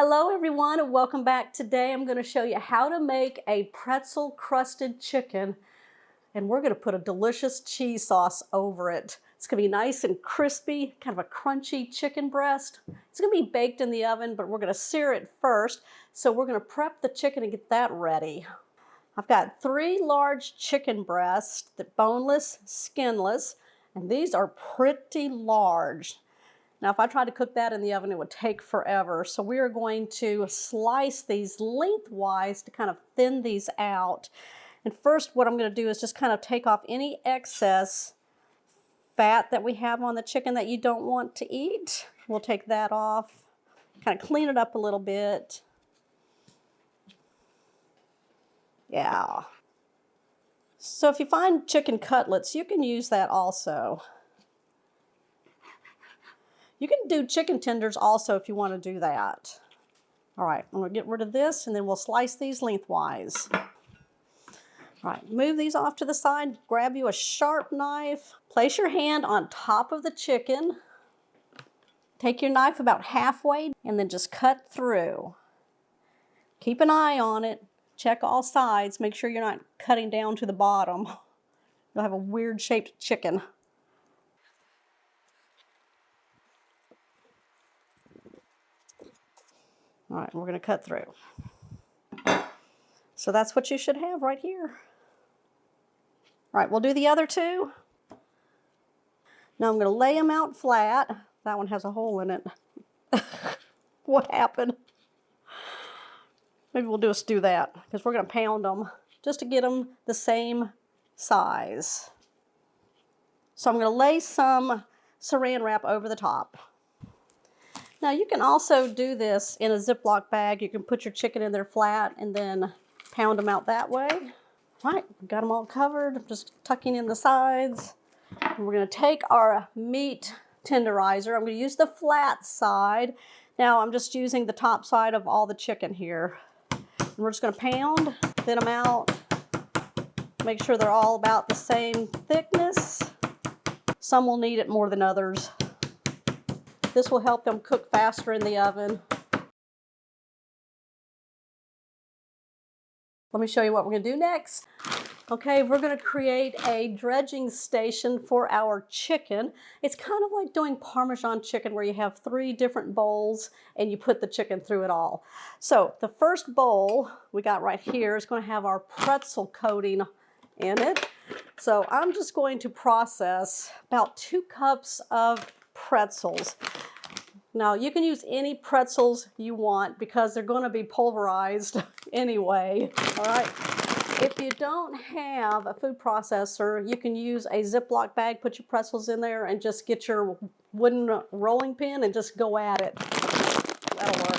Hello everyone and welcome back. Today I'm going to show you how to make a pretzel crusted chicken, and we're going to put a delicious cheese sauce over it. It's going to be nice and crispy, kind of a crunchy chicken breast. It's going to be baked in the oven, but we're going to sear it first. So we're going to prep the chicken and get that ready. I've got 3 large chicken breasts, boneless, skinless, and these are pretty large. Now, if I tried to cook that in the oven, it would take forever. So we are going to slice these lengthwise to kind of thin these out. And first, what I'm going to do is just kind of take off any excess fat that we have on the chicken that you don't want to eat. We'll take that off, kind of clean it up a little bit. Yeah. So if you find chicken cutlets, you can use that also. You can do chicken tenders also if you want to do that. All right, I'm going to get rid of this and then we'll slice these lengthwise. All right, move these off to the side. Grab you a sharp knife. Place your hand on top of the chicken. Take your knife about halfway and then just cut through. Keep an eye on it. Check all sides. Make sure you're not cutting down to the bottom. You'll have a weird shaped chicken. All right, we're going to cut through. So that's what you should have right here. All right, we'll do the other 2. Now I'm going to lay them out flat. That one has a hole in it. What happened? Maybe we'll just do that because we're going to pound them just to get them the same size. So I'm going to lay some saran wrap over the top. Now you can also do this in a Ziploc bag. You can put your chicken in there flat and then pound them out that way. All right, got them all covered. I'm just tucking in the sides. And we're going to take our meat tenderizer. I'm going to use the flat side. Now I'm just using the top side of all the chicken here. And we're just going to pound, thin them out, make sure they're all about the same thickness. Some will need it more than others. This will help them cook faster in the oven. Let me show you what we're going to do next. Okay, we're going to create a dredging station for our chicken. It's kind of like doing Parmesan chicken where you have 3 different bowls and you put the chicken through it all. So the first bowl we got right here is going to have our pretzel coating in it. So I'm just going to process about 2 cups of pretzels. Now you can use any pretzels you want because they're going to be pulverized anyway, all right? If you don't have a food processor, you can use a Ziploc bag, put your pretzels in there and just get your wooden rolling pin and just go at it. That'll work.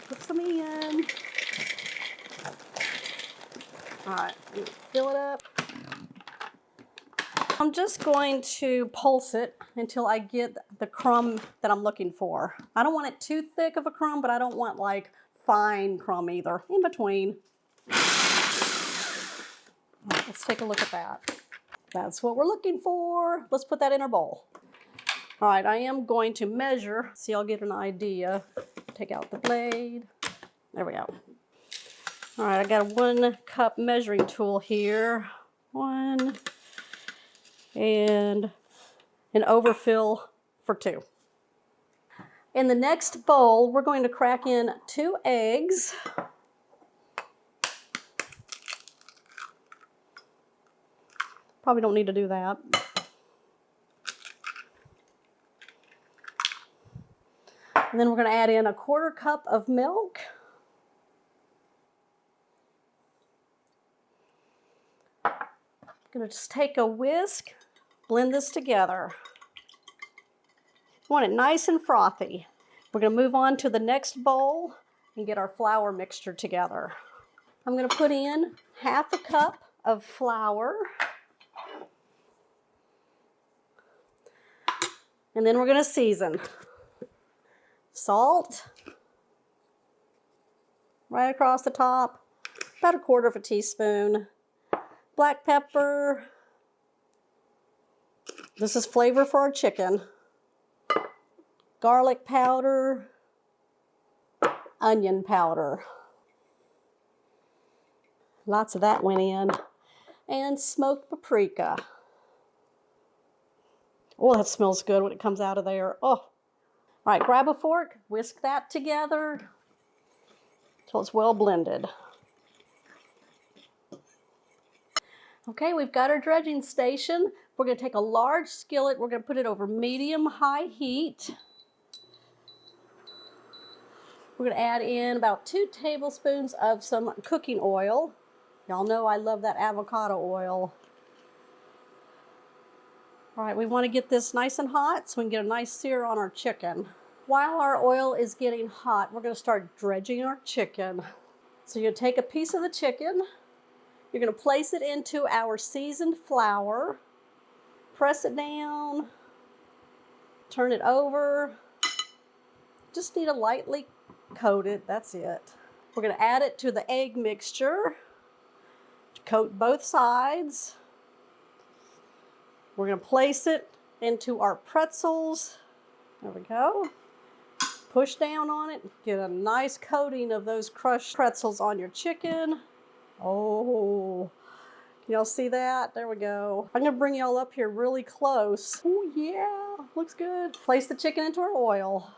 Put some in. All right, fill it up. I'm just going to pulse it until I get the crumb that I'm looking for. I don't want it too thick of a crumb, but I don't want like fine crumb either. In between. Right, let's take a look at that. That's what we're looking for. Let's put that in our bowl. All right, I am going to measure, so you'll get an idea. Take out the blade. There we go. All right, I got a 1 cup measuring tool here. 1. And an overfill for 2. In the next bowl, we're going to crack in 2 eggs. Probably don't need to do that. And then we're going to add in a 1/4 cup of milk. I'm going to just take a whisk, blend this together. Want it nice and frothy. We're going to move on to the next bowl and get our flour mixture together. I'm going to put in 1/2 cup of flour. And then we're going to season. Salt. Right across the top. About 1/4 teaspoon. Black pepper. This is flavor for our chicken. Garlic powder, onion powder. Lots of that went in. And smoked paprika. Oh, that smells good when it comes out of there. Oh. All right, grab a fork, whisk that together until it's well blended. Okay, we've got our dredging station. We're going to take a large skillet. We're going to put it over medium-high heat. We're going to add in about 2 tablespoons of some cooking oil. Y'all know I love that avocado oil. All right, we want to get this nice and hot so we can get a nice sear on our chicken. While our oil is getting hot, we're going to start dredging our chicken. So you're going to take a piece of the chicken. You're going to place it into our seasoned flour. Press it down. Turn it over. Just need to lightly coat it. That's it. We're going to add it to the egg mixture. Coat both sides. We're going to place it into our pretzels. There we go. Push down on it. Get a nice coating of those crushed pretzels on your chicken. Oh, can y'all see that? There we go. I'm going to bring y'all up here really close. Oh, yeah. Looks good. Place the chicken into our oil.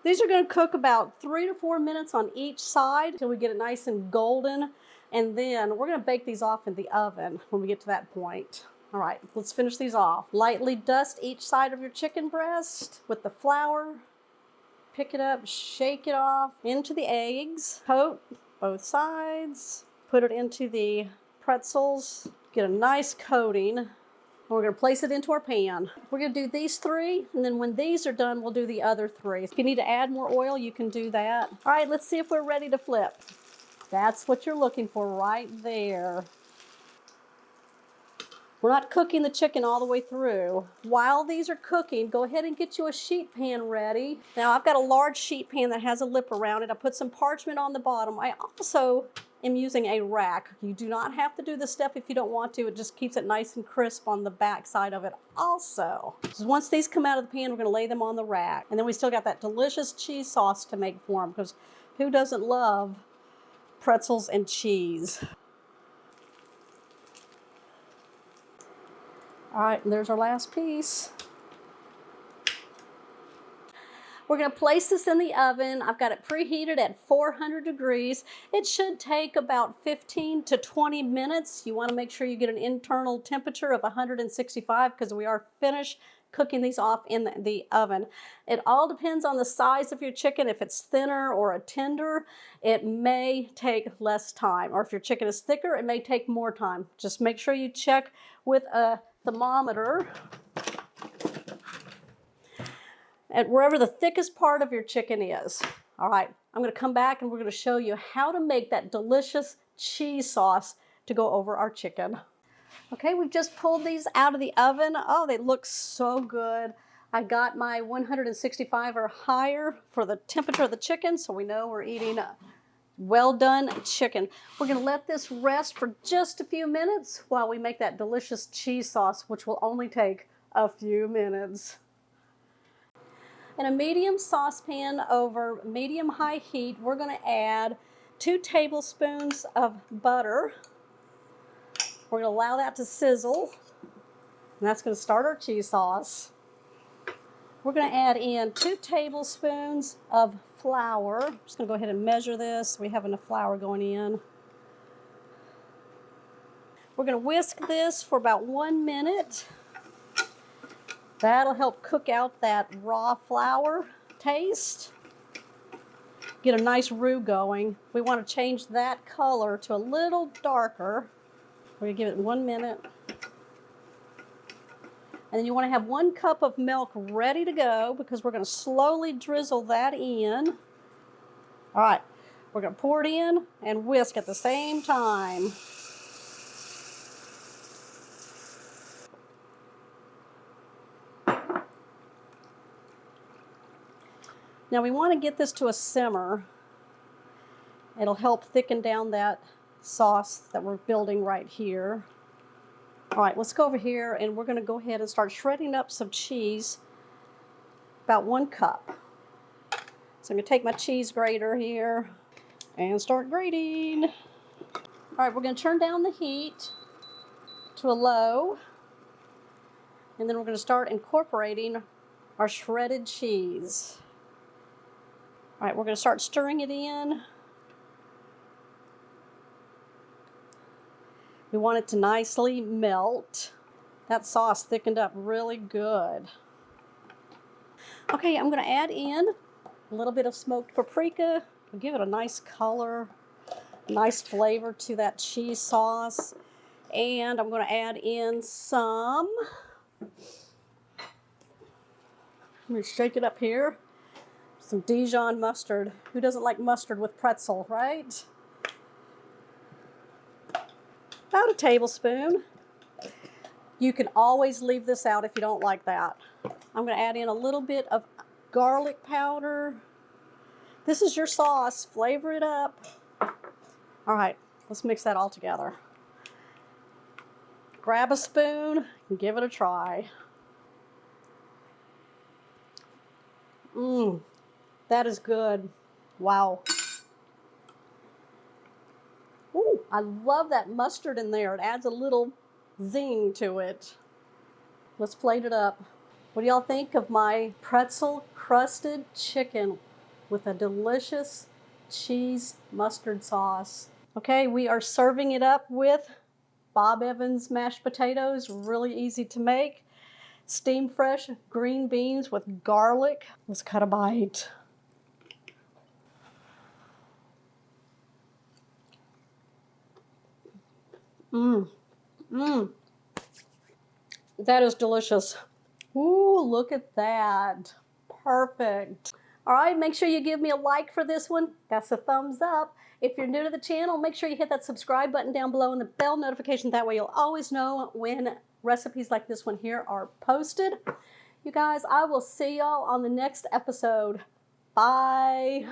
These are going to cook about 3 to 4 minutes on each side until we get it nice and golden. And then we're going to bake these off in the oven when we get to that point. All right, let's finish these off. Lightly dust each side of your chicken breast with the flour. Pick it up, shake it off into the eggs. Coat both sides. Put it into the pretzels. Get a nice coating. And we're going to place it into our pan. We're going to do these 3, and then when these are done, we'll do the other 3. If you need to add more oil, you can do that. All right, let's see if we're ready to flip. That's what you're looking for right there. We're not cooking the chicken all the way through. While these are cooking, go ahead and get you a sheet pan ready. Now I've got a large sheet pan that has a lip around it. I put some parchment on the bottom. I also am using a rack. You do not have to do this step if you don't want to. It just keeps it nice and crisp on the back side of it also. So once these come out of the pan, we're going to lay them on the rack. And then we still got that delicious cheese sauce to make for them, because who doesn't love pretzels and cheese? All right, and there's our last piece. We're going to place this in the oven. I've got it preheated at 400 degrees. It should take about 15 to 20 minutes. You want to make sure you get an internal temperature of 165 because we are finished cooking these off in the oven. It all depends on the size of your chicken. If it's thinner or a tender, it may take less time. Or if your chicken is thicker, it may take more time. Just make sure you check with a thermometer at wherever the thickest part of your chicken is. All right, I'm going to come back and we're going to show you how to make that delicious cheese sauce to go over our chicken. Okay, we've just pulled these out of the oven. Oh, they look so good. I got my 165 or higher for the temperature of the chicken, so we know we're eating a well done chicken. We're going to let this rest for just a few minutes while we make that delicious cheese sauce, which will only take a few minutes. In a medium saucepan over medium-high heat, we're going to add 2 tablespoons of butter. We're going to allow that to sizzle, and that's going to start our cheese sauce. We're going to add in 2 tablespoons of flour. I'm just going to go ahead and measure this. We have enough flour going in. We're going to whisk this for about 1 minute. That'll help cook out that raw flour taste. Get a nice roux going. We want to change that color to a little darker. We're going to give it 1 minute. And then you want to have 1 cup of milk ready to go because we're going to slowly drizzle that in. All right, we're going to pour it in and whisk at the same time. Now we want to get this to a simmer. It'll help thicken down that sauce that we're building right here. All right, let's go over here and we're going to go ahead and start shredding up some cheese, about 1 cup. So I'm going to take my cheese grater here and start grating. All right, we're going to turn down the heat to a low. And then we're going to start incorporating our shredded cheese. All right, we're going to start stirring it in. We want it to nicely melt. That sauce thickened up really good. Okay, I'm going to add in a little bit of smoked paprika. We'll give it a nice color, nice flavor to that cheese sauce. And I'm going to add in some, let me shake it up here, some Dijon mustard. Who doesn't like mustard with pretzel, right? About a tablespoon. You can always leave this out if you don't like that. I'm going to add in a little bit of garlic powder. This is your sauce. Flavor it up. All right, let's mix that all together. Grab a spoon and give it a try. That is good. Wow. Ooh, I love that mustard in there. It adds a little zing to it. Let's plate it up. What do y'all think of my pretzel crusted chicken with a delicious cheese mustard sauce? Okay, we are serving it up with Bob Evans mashed potatoes, really easy to make. Steam fresh green beans with garlic. Let's cut a bite. That is delicious. Ooh, look at that. Perfect. All right, make sure you give me a like for this one. That's a thumbs up. If you're new to the channel, make sure you hit that subscribe button down below and the bell notification. That way you'll always know when recipes like this one here are posted. You guys, I will see y'all on the next episode. Bye.